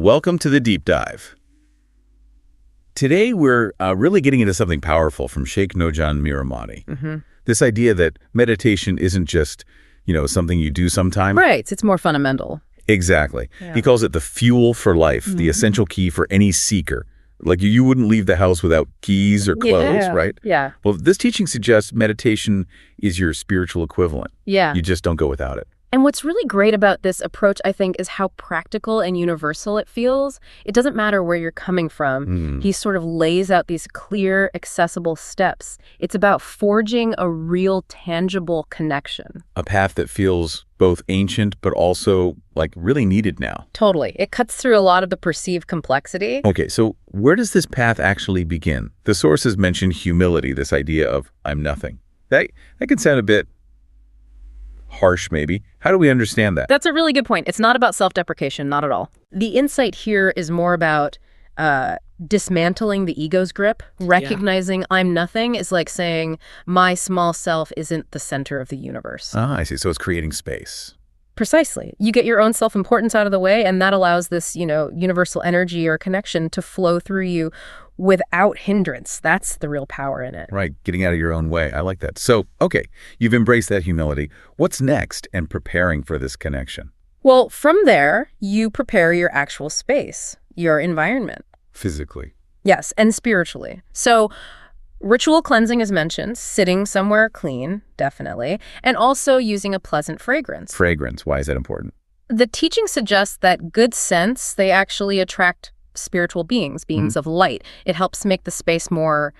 Welcome to the Deep Dive. Today, we're really getting into something powerful from Sheikh Nurjan Miramonti. This idea that meditation isn't just, something you do sometime. Right. It's more fundamental. Exactly. Yeah. He calls it the fuel for life, the essential key for any seeker. Like you wouldn't leave the house without keys or clothes, right? Yeah. Well, this teaching suggests meditation is your spiritual equivalent. Yeah. You just don't go without it. And what's really great about this approach, I think, is how practical and universal it feels. It doesn't matter where you're coming from. He sort of lays out these clear, accessible steps. It's about forging a real, tangible connection. A path that feels both ancient but also, really needed now. Totally. It cuts through a lot of the perceived complexity. Okay, so where does this path actually begin? The sources mention humility, this idea of I'm nothing. That can sound a bit harsh, maybe. How do we understand that? That's a really good point. It's not about self-deprecation, not at all. The insight here is more about dismantling the ego's grip. Recognizing I'm nothing is like saying my small self isn't the center of the universe. Ah, I see. So it's creating space. Precisely. You get your own self-importance out of the way, and that allows this, universal energy or connection to flow through you without hindrance. That's the real power in it. Right. Getting out of your own way. I like that. So, okay, you've embraced that humility. What's next in preparing for this connection? Well, from there, you prepare your actual space, your environment. Physically. Yes, and spiritually. So ritual cleansing is mentioned, sitting somewhere clean, definitely, and also using a pleasant fragrance. Fragrance. Why is that important? The teaching suggests that good scents, they actually attract spiritual beings of light. It helps make the space more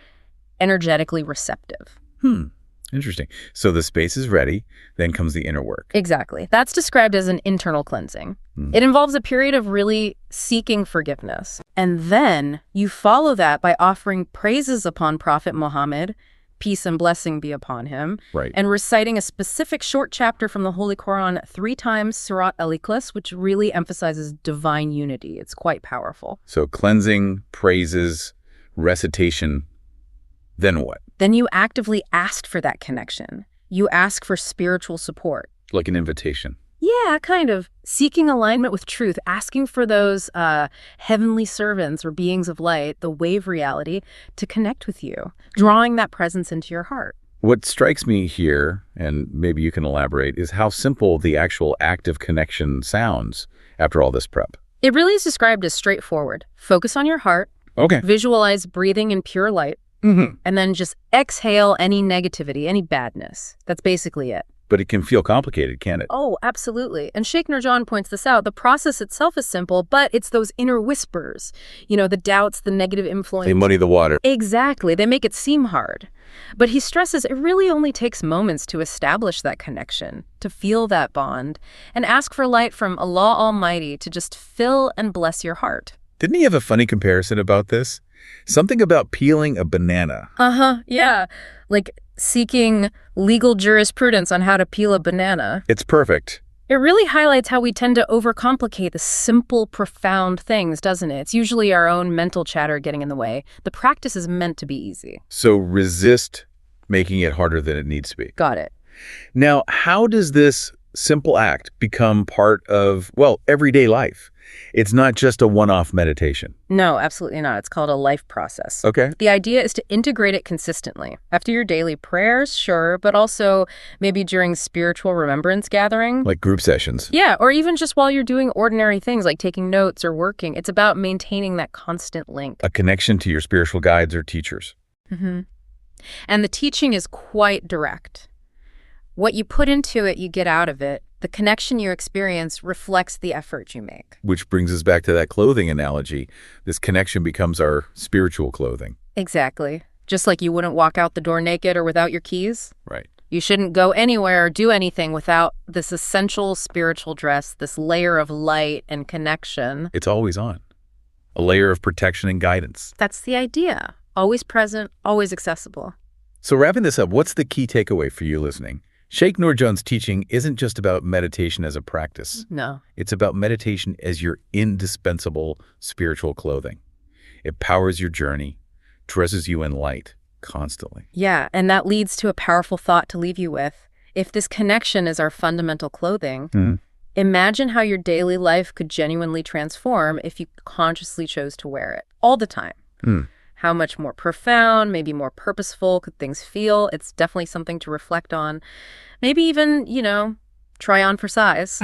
energetically receptive. Interesting. So the space is ready, then comes the inner work. Exactly. That's described as an internal cleansing. It involves a period of really seeking forgiveness. And then you follow that by offering praises upon Prophet Muhammad, peace and blessing be upon him, Right. and reciting a specific short chapter from the Holy Quran 3 times, Surat al-Ikhlas, which really emphasizes divine unity. It's quite powerful. So cleansing, praises, recitation, then what? Then you actively ask for that connection. You ask for spiritual support. Like an invitation. Yeah, kind of. Seeking alignment with truth, asking for those heavenly servants or beings of light, the wave reality, to connect with you, drawing that presence into your heart. What strikes me here, and maybe you can elaborate, is how simple the actual act of connection sounds after all this prep. It really is described as straightforward. Focus on your heart, Okay. visualize breathing in pure light, and then just exhale any negativity, any badness. That's basically it. But it can feel complicated, can't it? Oh, absolutely. And Sheikh Nurjan points this out. The process itself is simple, but it's those inner whispers, the doubts, the negative influence. They muddy the water. Exactly. They make it seem hard. But he stresses it really only takes moments to establish that connection, to feel that bond, and ask for light from Allah Almighty to just fill and bless your heart. Didn't he have a funny comparison about this? Something about peeling a banana. Yeah. Like seeking legal jurisprudence on how to peel a banana. It's perfect. It really highlights how we tend to overcomplicate the simple, profound things, doesn't it? It's usually our own mental chatter getting in the way. The practice is meant to be easy. So resist making it harder than it needs to be. Got it. Now, how does this simple act become part of, everyday life? It's not just a one-off meditation. No, absolutely not. It's called a life process. Okay. The idea is to integrate it consistently. After your daily prayers, sure, but also maybe during spiritual remembrance gathering. Like group sessions. Yeah, or even just while you're doing ordinary things like taking notes or working. It's about maintaining that constant link. A connection to your spiritual guides or teachers. And the teaching is quite direct. What you put into it, you get out of it. The connection you experience reflects the effort you make. Which brings us back to that clothing analogy. This connection becomes our spiritual clothing. Exactly. Just like you wouldn't walk out the door naked or without your keys. Right. You shouldn't go anywhere or do anything without this essential spiritual dress, this layer of light and connection. It's always on. A layer of protection and guidance. That's the idea. Always present, always accessible. So wrapping this up, what's the key takeaway for you listening? Sheikh Nurjan's teaching isn't just about meditation as a practice. No. It's about meditation as your indispensable spiritual clothing. It powers your journey, dresses you in light constantly. Yeah, and that leads to a powerful thought to leave you with. If this connection is our fundamental clothing, Imagine how your daily life could genuinely transform if you consciously chose to wear it all the time. How much more profound, maybe more purposeful could things feel? It's definitely something to reflect on. Maybe even, try on for size.